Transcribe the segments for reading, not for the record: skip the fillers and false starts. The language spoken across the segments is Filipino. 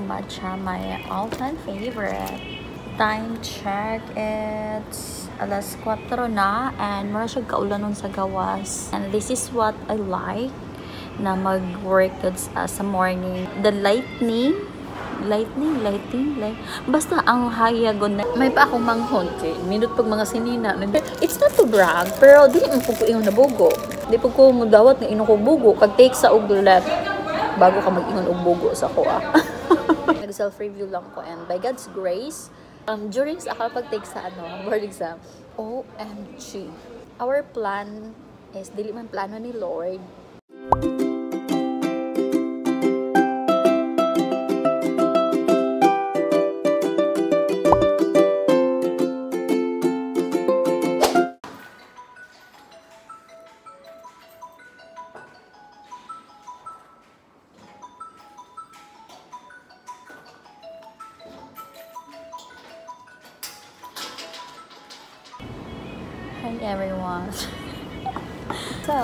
matcha, my all-time favorite. Time check, it's alas 4 na and mara siya kaulanon sa gawas. And this is what I like na mag-work sa morning. The lightning, basta ang hayagon na may pa akong manghon kay minute pag mga sinina. It's not to brag, pero di mo po ingon na bugo. Di po ko mudawat nga inong ko bugo kag take sa og left bago ka mag-ingon og bugo sa kuha. Nag-self-review lang ko and by God's grace, during sa ako pag-take sa board exam, OMG. Our plan is dili man plano ni Lord. Hi everyone. So,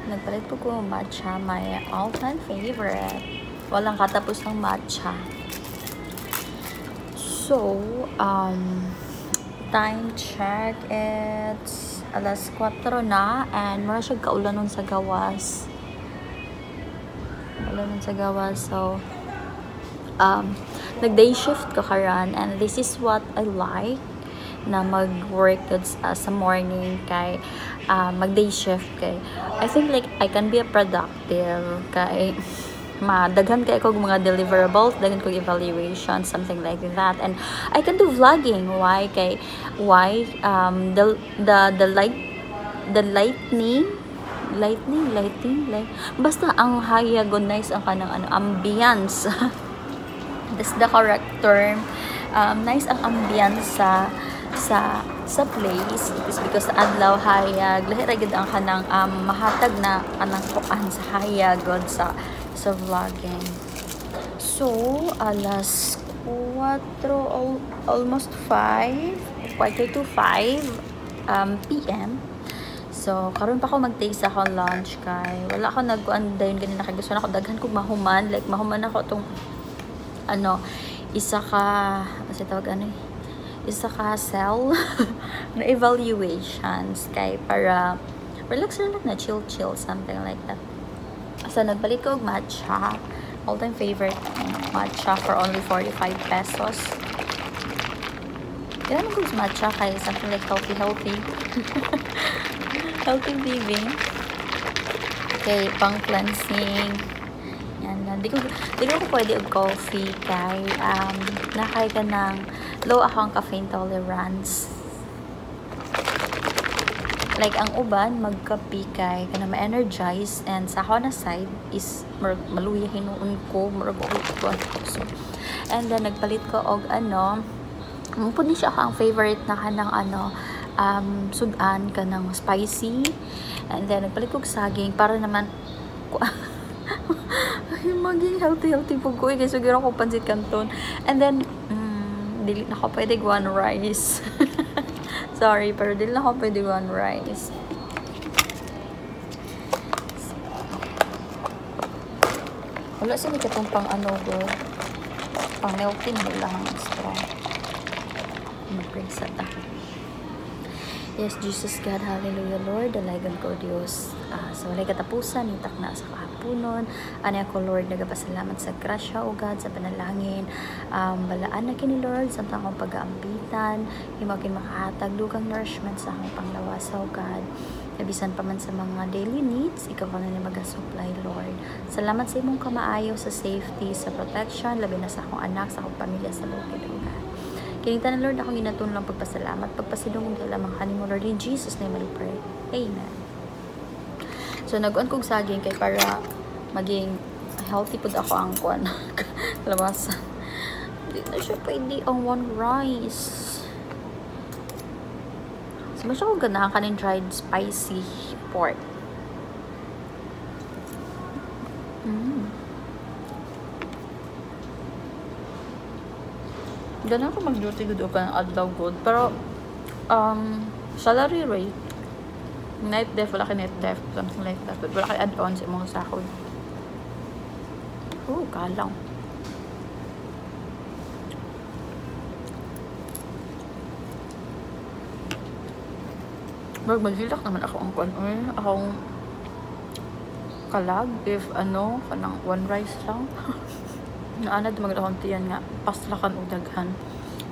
nagpalit po ko matcha, my all-time favorite. Walang katapos ng matcha. So, time check, it's alas 4 na and mara siya kaulanon sa gawas. So, nag-day shift ko karan and this is what I like na mag-work sa morning kay mag-day shift kay I think like I can be a productive kay madaghan kay kog mga deliverables, daghan kog evaluation, something like that, and I can do vlogging. Why the lightning basta ang hayagon nice ang kanang ambience. That's the correct term. Nice ang ambience sa place. It is because adlaw hayag lahi ra gid ang kanang mahatag na kanang kuan sa hayag god sa vlogging. So alas 4 almost 5 quarter to 5 PM. So karon pa ako mag-take sa akong lunch kay wala ako nagkuan dayon ganina kay gusto na ako daghan kog mahuman ako tong isa ka cell na evaluations kay para relax lang na chill something like that. So nagpalit ko og matcha, all-time favorite matcha for only 45 pesos. Kaya naman ko matcha kay something like healthy healthy living. Okay, pang cleansing. Di ko pwede og coffee kay nakay ka ng low akong caffeine tolerance. Like ang uban magkape kay kana ma-energize and sa ako na side is maluya hinuon ko murag ko. So, and then nagpalit ko og mupod ni siya ang favorite na kanang sudan kanang spicy, and then nagpalit ko og saging para naman maging healthy po ko kaya siguro ko pansit canton, and then dili na ako pwede guan rice. Sorry, pero dili na ako pwede guan rice. Wala sa mga itong pang pang melting mo lang strong. Mag-pray sa ta. Yes, Jesus God, hallelujah Lord, dalagan ko Diyos. So walay katapusan, nitak na sa kahaponon. Ano ako Lord, nagapasalamat sa grasya o God, sa panalangin. Balaan na kini Lord, sa akong pag-aambitan, himagin makahatag, dugang nourishment sa akong panglawasaw God. Kabisan pa man sa mga daily needs, ikaw ka na mag-supply Lord. Salamat sa imong kamaayo, sa safety, sa protection, labi na sa akong anak, sa akong pamilya sa bukid o God. Kinita na Lord, akong ginatun lang pagpasalamat, pagpasidong kong lamang kanin mo Lord, in Jesus name I pray. Amen. So nag-on kong saging kay para maging healthy pud ako ang kuan. Kalabasa. Hindi na siya pwede ang one rice. So mas ako ganahan kanin dried spicy pork. Gana ako mag-duty good o adlaw good. Pero, salary rate, night def, wala ka night def, something like that. But wala ka add-on sa mga sahod. Oh, kalang. Magilak naman ako ang akong kalag if kanang one rice lang. Naanad magdahon tiyan nga paslakan og daghan.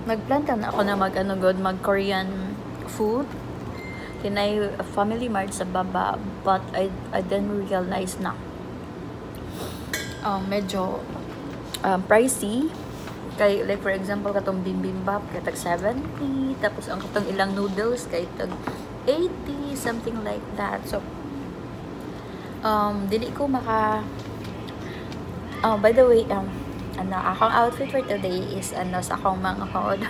Nagplan na ako na mag Korean food. Tinay Family Mart sa baba, but I didn't realize na medyo pricey. Kay like for example katong bibimbap kay tag 70, tapos ang katong ilang noodles kay tag 80, something like that. So dili ko maka by the way, akong outfit for today is sa akong mga hod.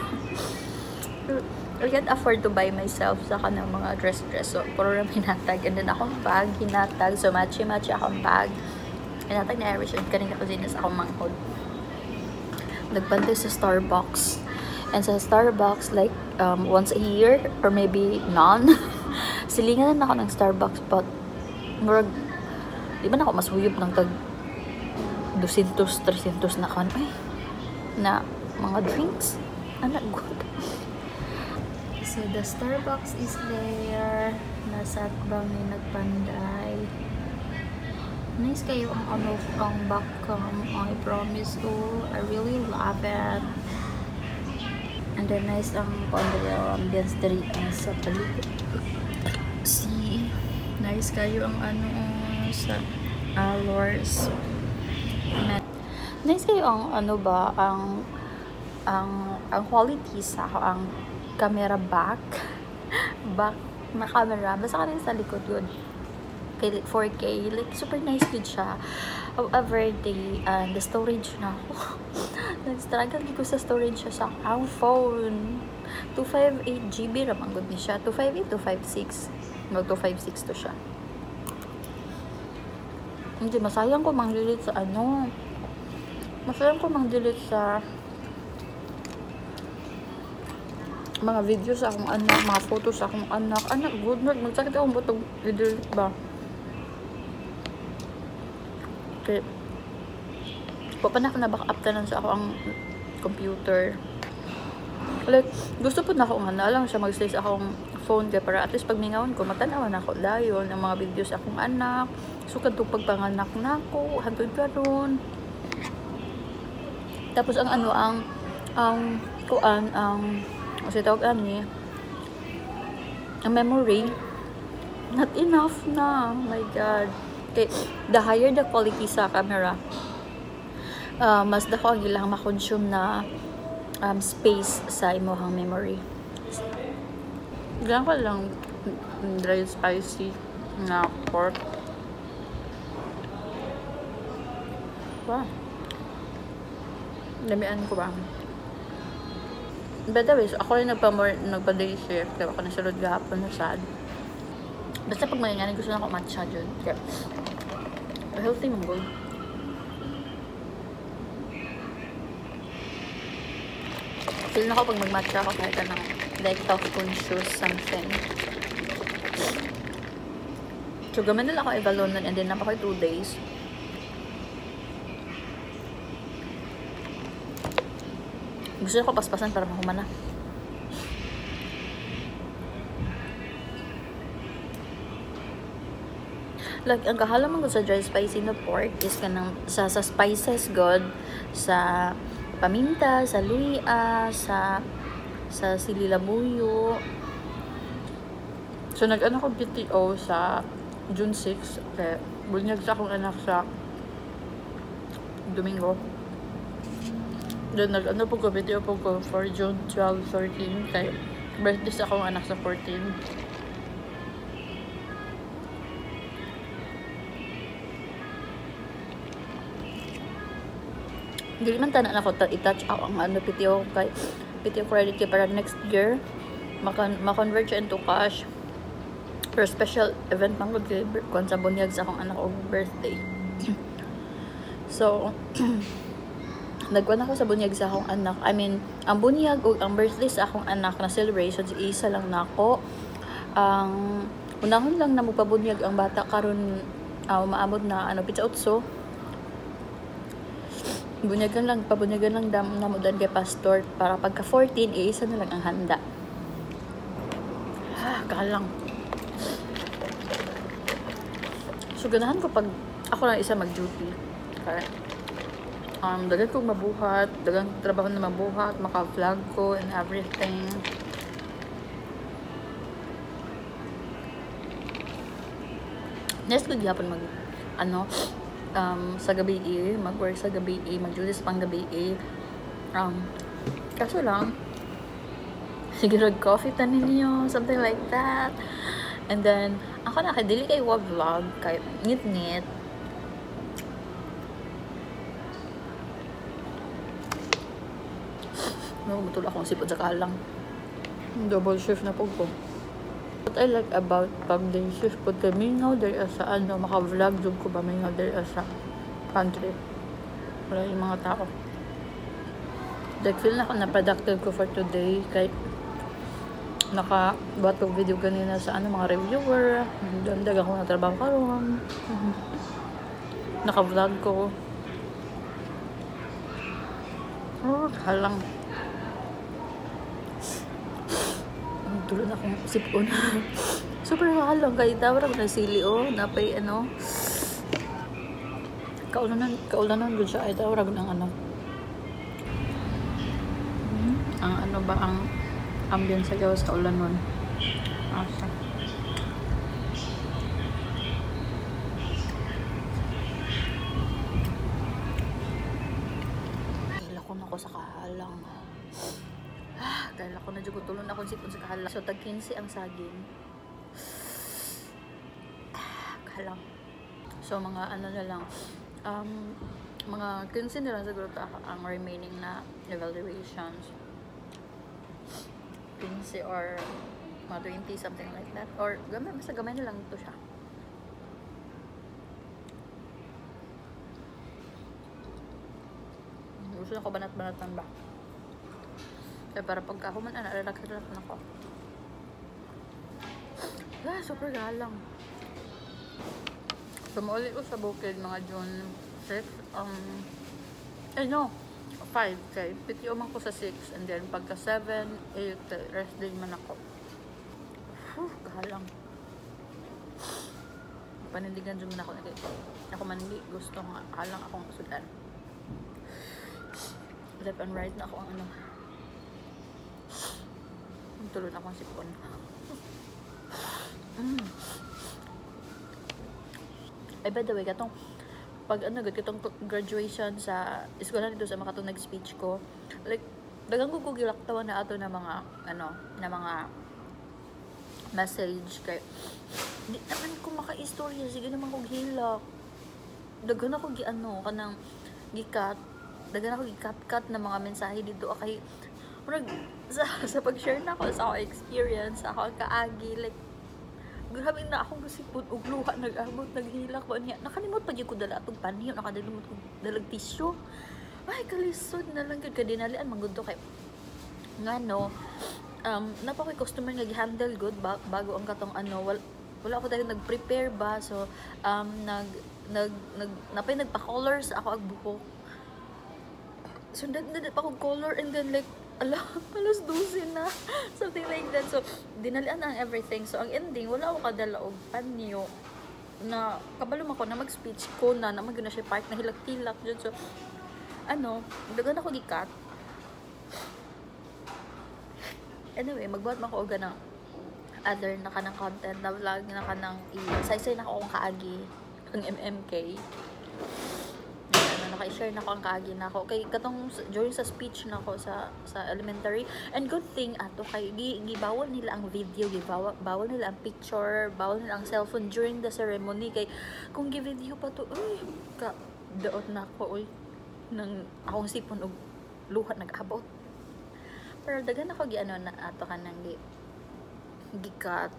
I can't afford to buy myself sa kanang mga dress. So, puro na hinatag. And then akong bag, hinatag. So, matchy akong bag. Hinatag na Irish. And kanina ko din sa akong manghod. Nagpantay sa Starbucks. And sa Starbucks, like, once a year, or maybe none. Silingan na ako ng Starbucks. But, murag, di ba na ako mas huyop ng tag 200, 300 na kan. Ay, na mga drinks. Anak, good. So, the Starbucks is there. Nasa atbang ni nagpanday. Nice kayo ang ang backcam. I promise you. I really love it. And then, nice ang ambience diri sa paligid. See, nice kayo ang sa Allures. Nice kayo ang ang quality sa ang camera back na camera basta kanina sa likod yun kay 4K, like super nice good siya. However, the storage na ako nag-struggle ko sa storage siya sa ang phone. 258GB ramang good ni siya. 258, 256 no, 256 to siya. Hindi, masayang ko mang-delete sa mga videos sa akong anak, mga photos sa akong anak. Good night, magsakit akong butog i-delete ba? Okay. Pa na ako na-back up tanan sa akong computer. Like, gusto po na ako alam siya mag-stay sa akong phone kaya para at least pag mingawon ko, matanawan ako dayon ng mga videos sa akong anak. Sukad to pagpanganak na ako, hantod karon. Tapos kasi tawag ani ang memory not enough na. Oh my god. Okay, the higher the quality sa camera, mas dako ang ilang ma-consume na space sa imong memory. Ganyan ko lang dry spicy na pork. Wow, damian ko ba? By the way, so ako rin nagpa-day shift. Kaya ako nasulod gahapon na sad. Basta pag malinganin, gusto na ako matcha dyan. Kaya, healthy mong good. Feel na ako pag mag-matcha ako kahit anong like health conscious something. So, gaman nila ako Evalonon and then napaka 2 days. Gusto ko paspasan para mahumana. Like, ang kahalaman ko sa dry spicy na pork is kanang sa spices god, sa paminta, sa luya, sa sili labuyo. So, nag-ano ko BTO sa June 6. Okay, bunyag sa akong anak sa Domingo. Then, nag-ano po ko, video po ko for June 12, 13. Kaya, birthday sa akong anak sa 14. Hindi man tanan ako i-touch ako ang PTO credit kay para next year ma-convert siya into cash for special event man ko kung sa bunyag sa akong anak og birthday. So, nagkuhan ako sa bunyag sa akong anak. I mean, ang bunyag o ang birthday sa akong anak na celebration, isa lang na ako. Ang unahon lang na magpabunyag ang bata karon maabot na pizza utso. Pabunyagan lang namudan kay pastor para pagka 14, isa na lang ang handa. Kalang. So ganahan ko pag ako lang isa mag-duty. Kaya dagan kong mabuhat, dagan trabaho na mabuhat, maka-vlog ko and everything. Next good yapon mag sa gabi mag-work sa gabi mag-duty sa pang gabi kaso lang siguro coffee tanin niyo, something like that. And then ako na dili kay vlog kay ngit-ngit. No, betul akong sipon sa kalang. Double shift na po ko. What I like about pag day shift po kami now there is sa maka-vlog job ko ba may now there is sa pantry. Wala yung mga tao. Like feel na ako na productive ko for today kay naka-buhat ko video ganina sa mga reviewer. Dandag ako na trabaho karon. Naka-vlog ko. Halang. Tulad akong sipon. Super halang kay tawag na sili napay kaulanan gud siya ay tawag ng ang ambience sa gawas kaulanon. Asa. Hilakon ako sa kahalang. Dahil ako na dyan tulon ako sipon sa kahalang. So, tag 15 ang saging. Kahalang. So, mga na lang. Mga 15 na lang siguro ang remaining na evaluations. 15 or mga 20, something like that. Or, basta gamay na lang ito siya. Gusto na ko banat-banatan ba? Kaya para pagka ako man, relax-relax na ako. Super galang. So, maulit ko sa bukid mga June 6. 5. Kaya PTO man ko sa 6. And then, pagka 7, 8, rest day man ako. Galang. Panindigan dyan man ako. Ako man hindi gusto nga. Halang akong sudan. Left and right na ako ang tulon akong sipon. Ay, by the way, katong pag katong graduation sa eskwela nito sa makatong nag-speech ko, like dagang ko gilaktawan na ato na mga na mga message kay di naman ko maka-istorya, sige naman ko hilak. Dagan ako kanang gikat, dagan ako gikat-kat na mga mensahe dito kay sa pag-share na ako sa akong experience, ako ang kaagi, like grabe na akong gasipon og luha nag-abot naghilak ba niya, nakalimot pa gyud ko dala atong panyo, nakadalimot ko dalag tissue. Ay kalisod na lang gud kadinalian manggudto kay napakoy customer nga gi-handle good bago ang katong wala ako dahil nag-prepare ba, so napay nagpa-color sa ako ag buhok, so nagdadad pa kong color and then like alas 12 na something like that. So dinalian ang everything, so ang ending wala ako kadala og panyo na kabalo man ko na mag-speech ko na maguna siya part na hilak-hilak dyan. So dagan ako gikat. Anyway, magbuhat man ko og ganang other na kanang content na vlog na kanang i-say na ko akong kaagi ang MMK. Naka-share na ko ang kaagi na ako kay katong during sa speech na ako sa elementary, and good thing ato kay gibawal nila ang video, bawal nila ang picture, bawal nila ang cellphone during the ceremony kay kung gi-video pa to daot na ako nang akong sipon og luha nag-abot. Pero dagan ako na ato kanang gikat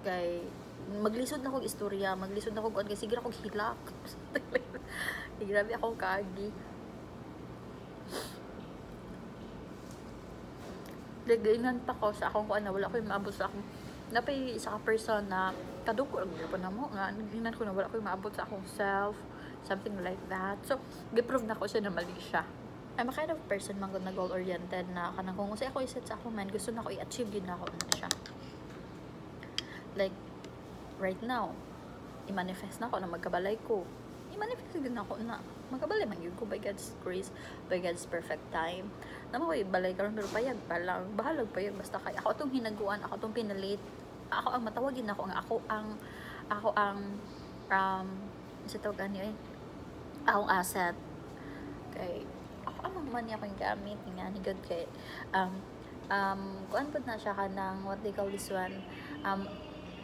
kay maglisod na ko istorya, maglisod na ko kay sige ako hilak. Grabe akong kaagi. Lagainan pa ko sa akong wala ko yung maabot sa akong napay isa ka person na kaduko ang pa na mo nga nagingnan ko na wala ko yung maabot sa akong self, something like that. So gi-prove na ko siya na mali siya. I'm a kind of person man na goal oriented na kanang kung usay ako iset sa akong mind, gusto na ko i-achieve din na ako na siya. Like right now i-manifest na ako na magkabalay ko. I-manifest din ako na magkabalay man yun ko by God's grace, by God's perfect time. Naman ko ibalay karon pero payag pa lang, bahalag payag basta kay ako atong hinaguan, ako atong pinalit, ako ang matawagin ako nga ako ang sa tawag niyo akong asset kay ako ang man niya akong gamit nga ni God kay kuan pud na siya kanang what they call this one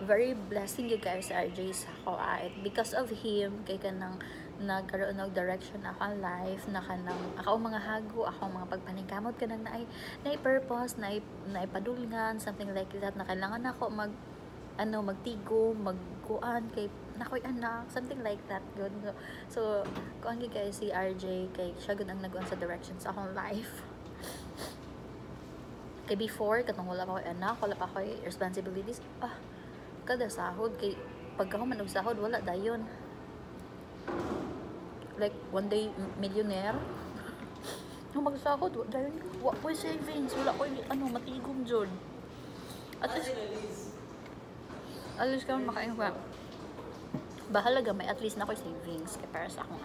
very blessing you guys RJ sa ako because of him kay kanang nagkaroon ng direction ako ang life na kanang ako mga hago ako mga pagpaningkamot kanang naay purpose naay padulngan something like that na kailangan ako magtigo magkuan kay nakoy anak something like that good so kuan guys si RJ kay siya gud ang naguan sa direction sa akong life kay before katong wala pa ko anak wala pa ko responsibilities kada sahod kay pagka man og sahod wala dayon like one day millionaire nung magsahod dayon wa ko savings wala ko matigom jud at least ka makain ba bahalaga may at least na ko savings kay para sa akong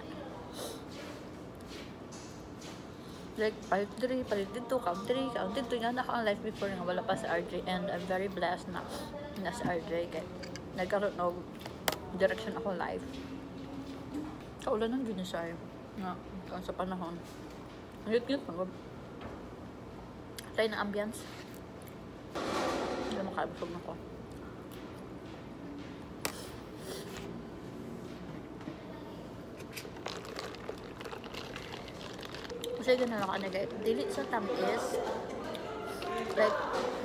like palit dito count dito nga na ang life before nga wala pa sa RJ and I'm very blessed na sa RJ kay nagkaroon ng direction ako life kaulan ng ginisay nga sa panahon ang yun try na ambience hindi na makabusog na ko kasi gano'n lang ka dili sa tamis like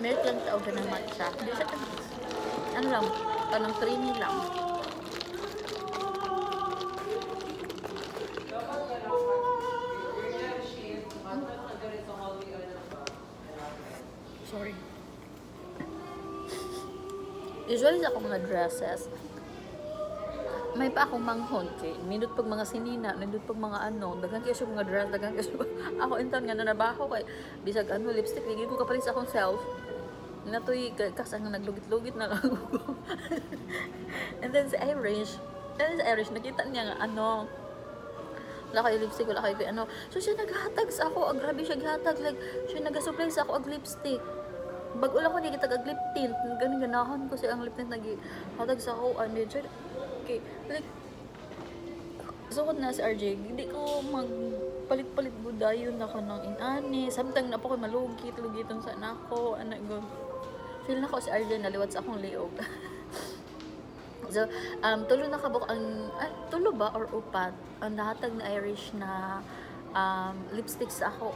milk lang tao ganang matcha hindi sa tamis ano lang parang creamy lang sorry usually sa akong mga dresses may pa akong manghon kay nindot pag mga sinina nindot pag mga daghang kayo mga dress daghang kayo ako intan nga nanabaho kay bisag lipstick ligi ko kapalit sa akong self natoy kasang naglugit-lugit na lang ko and then sa Irish nakita niya nga wala kayo lipstick wala kayo so siya naghatag sa ako grabe siya gihatag like siya nagasupply sa ako lipstick bag ulang ko nakita lip tint ganahan ko siya ang lip tint naghatag sa ako like sukod na si RJ hindi ko magpalit-palit budayon na ko ng inani samtang na po ko malugit-lugiton sa nako feel na ko si RJ naliwat sa akong liog so tulo na kabuk ang tulo ba or upat ang nahatag na Irish na lipstick sa ako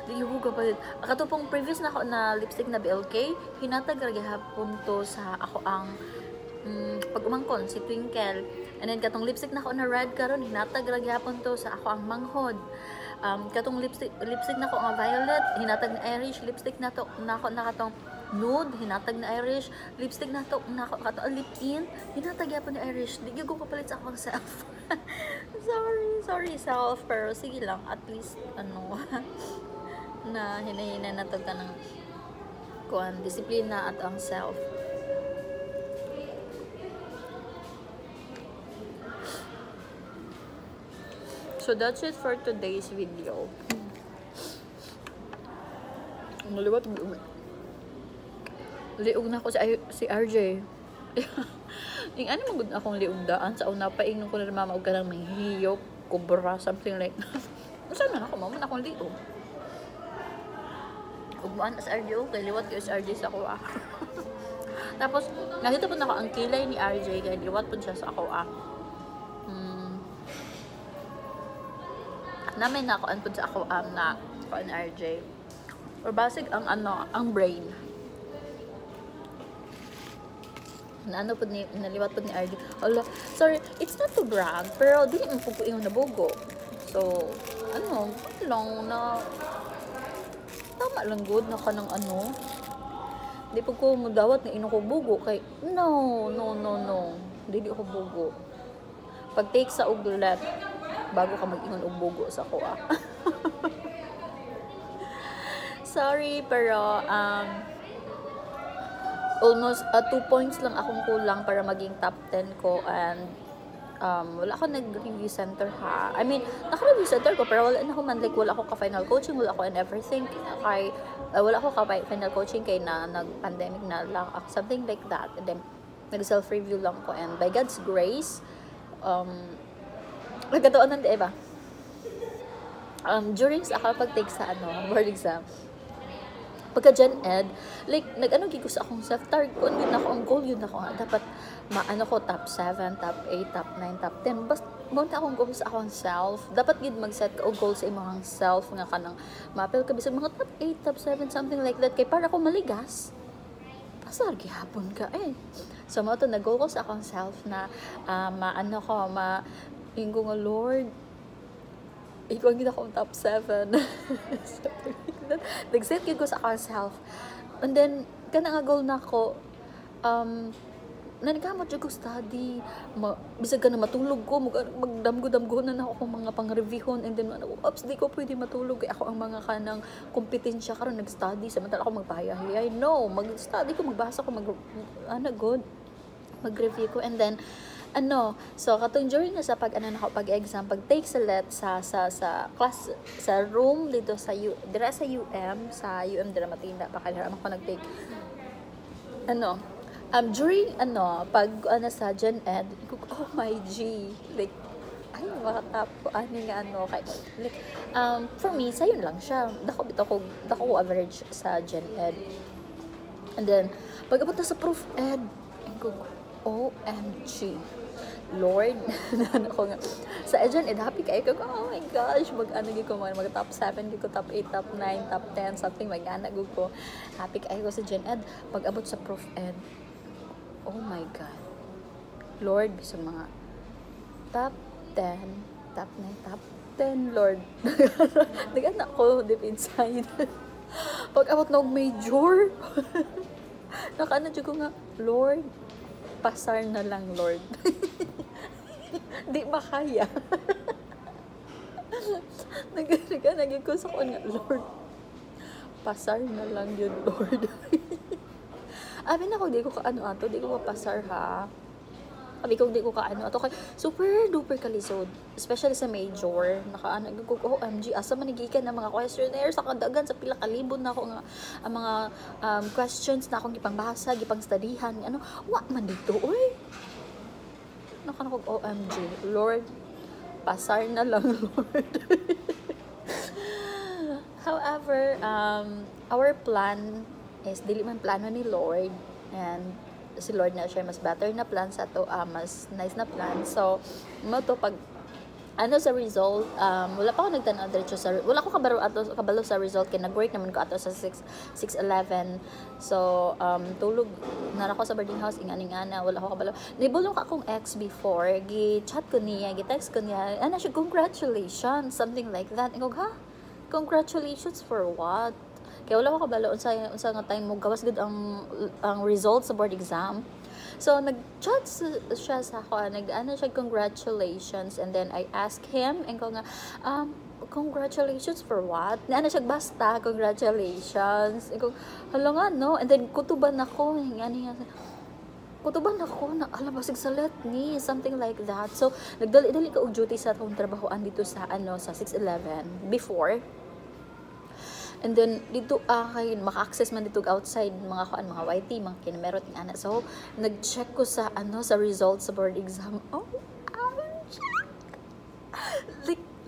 di huga pa yun katupong previous na ako na lipstick na BLK hinatag gihapon to sa ako ang pag umangkon si Twinkle and then katong lipstick na ako na red karon hinatag ra gyapon to sa ako ang manghod katong lipstick na ako nga violet hinatag na Irish lipstick na to nako na katong nude hinatag na Irish lipstick na to nako katong lip tint hinatag gyapon na Irish di gyud ko kapalit sa akong self sorry self pero sige lang at least na hinahina na to kanang kuan disiplina at ang self. So that's it for today's video. Naliwat liog na ako si RJ. Yung ano magud akong liog daan sa una pa ingnon ko na mama og kanang manghiyok, kubra something like. Unsa na ako mama akong liog. Ug man sa RJ kay liwat kay si RJ sa ako Tapos nakita po na ako ang kilay ni RJ kay liwat po siya sa ako namin na ako anpod sa ako na ko ni RJ or basig ang ang brain na po ni naliwat po ni RJ sorry it's not to brag pero dili mo po yung nabugo so lang na tama lang good na kanang di po ko mudawat nga ko bugo kay no dili ko bugo pag take sa ugulat bago ka mag-ingon og bugo sa ko sorry pero almost 2 points lang akong kulang para maging top 10 ko, and wala ako nag-review center ha. I mean, naka-review center ko pero wala na ako man, like wala ako ka-final coaching, wala ako and everything. Wala ako ka-final coaching kay na nag-pandemic na lang, something like that. And then nag-self-review lang ko, and by God's grace, nagkataon ng diba? During sa pag-take sa board exam, pagka Gen Ed, like, nag-ano giko sa akong self-target ko, yun ako, ang goal yun ako nga, dapat, ko, top 7, top 8, top 9, top 10, basta, muna akong goal sa akong self, dapat yun mag-set ka o goal sa imong self, nga ka nang, mapil ka, bisa mga top 8, top 7, something like that, kay para ako maligas, pasar, gihapon ka, So, mo to, nag-goal ko sa akong self, na, yung ko nga, Lord, ikaw ang akong top 7. Nag-set ko sa akong self. And then, kana nga goal na ako, nanikamot ko study, bisag ka na matulog ko, magdamgo-damgo na ako mga pang-reviewon, and then, oops, di ko pwede matulog, ako ang mga kanang kompetensya karon nag-study, samantala ako magpayahay, no, mag-study ko, magbasa ko, mag-review ko, and then, so katong during na sa pag-exam, pag-take sa class, sa room dito sa dira sa UM dira Matinda, pakaliram ako nag-take. During pag sa Gen Ed, oh my G, like, ay makatap ko nga kay, like, for me sayon lang siya, dako average sa Gen Ed. And then pag abot na sa Prof Ed, OMG Lord, ako nga sa Gen Ed, happy kayo ko, oh my gosh, mag top 7 ko, top 8, top 9, top 10, something mag-anak ko, happy kayo ko sa Gen Ed. Pag abot sa Prof Ed, oh my God, Lord, bisang mga top 10, top 9, top 10, Lord. Nag-anak ko deep inside. Pag abot na major, nakaano ko nga, Lord, pasar na lang, Lord. Di makaya. Nagikusa ko nga, Lord, pasar na lang yun, Lord. Amin ako, di ko di ko mapasar ha. Sabi ko, di ko ato, kay super duper kalisod, especially sa major, OMG, asa manigikan ng mga questionnaires, sa kadagan, sa pila kalibon na ako nga, ang mga questions na akong gipangbasa, gipangstudihan, wa man dito, oy. OMG, Lord, pasar na lang, Lord. However, our plan is, dili man plano ni Lord, and si Lord na siya mas better na plan sa to, mas nice na plan. So, to pag sa result, wala pa ako nagtanaw diretso sa, wala ko kabalo sa result, kaya nag-work naman ko ato sa 6:11. So, tulog na ako sa boarding house, ingana, wala ko kabalo. Nibulong akong ex before, gi-chat ko niya, gi-text ko niya, siya, congratulations, something like that. Ingog, ha? Congratulations for what? Kaya wala ko kabalo unsa nga time mo gawas gud ang results sa board exam. So nag-chat siya sa ako, siya, congratulations, and then I asked him and ko nga congratulations for what? Siya, basta congratulations. And ko, hala nga no, and then kutuban ako na alabasig sa let ni, something like that. So nagdali-dali ka og duty sa akong trabahoan dito sa sa 611 before. And then dito kay maka-access man dito outside mga YT, mga kinamerot ng anak. So nag-check ko sa sa results sa board exam. Oh,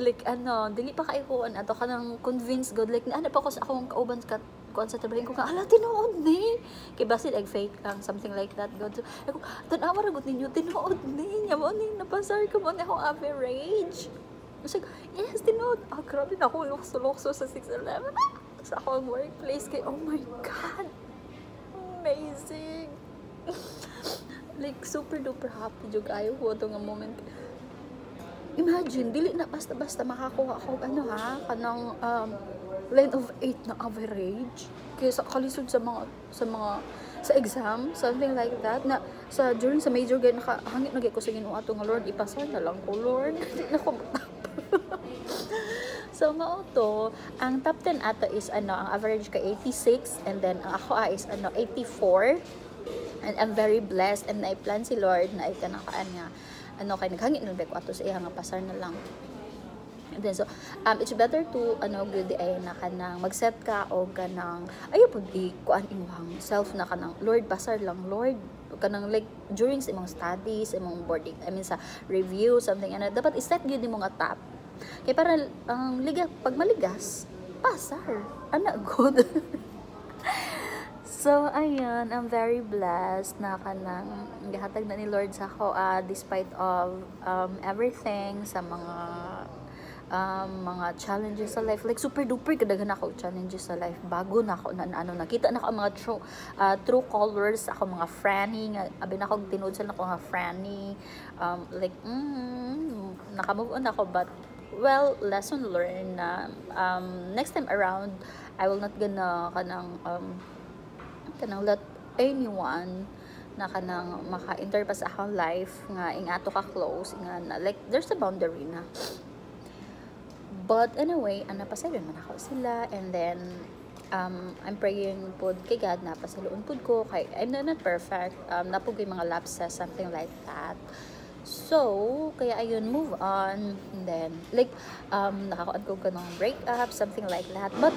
like dili pa kay ko ato kanang convince God, like pa ko sa akong kauban kuan sa trabaho ko nga, ala tinuod ni kay basid fake lang, something like that. God, so ako tan-awa ra gud ninyo, tinuod ni nya mo ni napasar ko mo na akong average. So, yes, tinuod. Grabe na ako lukso sa 611 sa akong workplace, kay oh my God, amazing. Like super duper happy jud kayo ko to nga moment. Imagine, dili na basta-basta makakuha ako kanang line of 8 na average kaysa kalisod sa exam, something like that, na during sa major gay nakahangit na ko sa Ginoo ato nga, Lord, ipasar na lang ko, Lord. Di na ko So mao to, ang top 10 ato is ang average ka 86, and then ang ako is 84. And I'm very blessed, and I plan si Lord na ay kanakaan nga ano kay naghangit na ko ato sa iya nga pasar na lang. And then so it's better to good ay na kanang mag-set ka o kanang ayo pud kuan imong self na kanang Lord pasar lang Lord kanang like during sa imong studies, imong boarding, I mean sa review something dapat i-set gyud nimo nga top. Kay para ang pag maligas pasar ana good. So, ayan, I'm very blessed na kanang gihatag na ni Lord sa ako despite of everything sa mga challenges sa life. Like, super duper kadaghan ako challenges sa life. Bago na ako, nakita na ako ang mga true colors, ako mga franny, abi na ako tinud sa ako mga franny. Nakamove on ako, but, well, lesson learned na next time around, I will not gonna kanang let anyone na kanang maka-enter pa sa akong life nga ingato ka close nga na, like there's a boundary na. But anyway, napasayon man ako sila, and then I'm praying pod kay God na pasaluon pod ko kay I'm not perfect, napugay mga lapses, something like that. So, kaya ayun, move on. And then, like, nakakuan ko ganong breakup, something like that. But,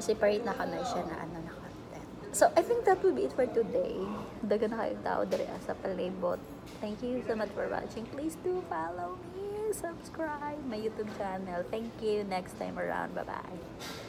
separate na ka na siya na content. So, I think that will be it for today. Daga na kayong tao dere sa palibot. Thank you so much for watching. Please do follow me, subscribe my YouTube channel. Thank you. Next time around. Bye-bye.